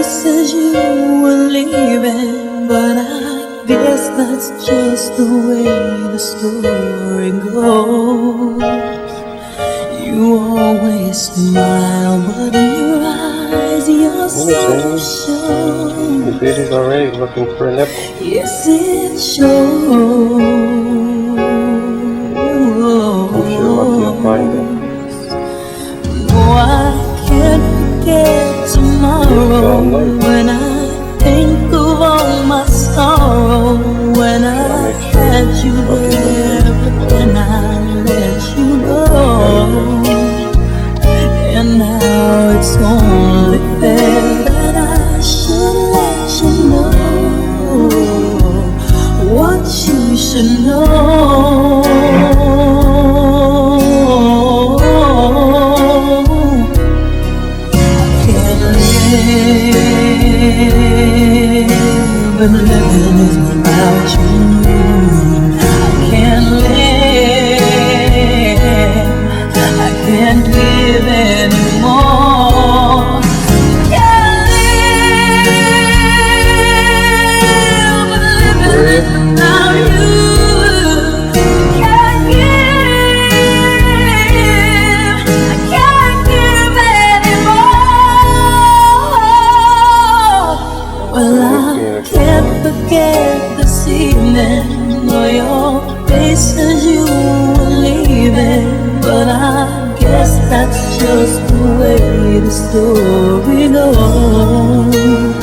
Says you were leaving, but I guess that's just the way the story goes. You always smile, but in your eyes you're so sure. The baby's already looking for a nipple. Yes, it shows. I'm sure lucky you'll find it. No, I can't forget tomorrow when I think of all my sorrow. When I had you there, but then I let you go. And now it's only fair that I should let you know what you should know. But living is without you. I can't live, I can't live anymore. Can't live, but living is without you. Can't give, I can't give anymore. Well, I can't forget this evening, or your face as you were leaving. But I guess that's just the way the story goes.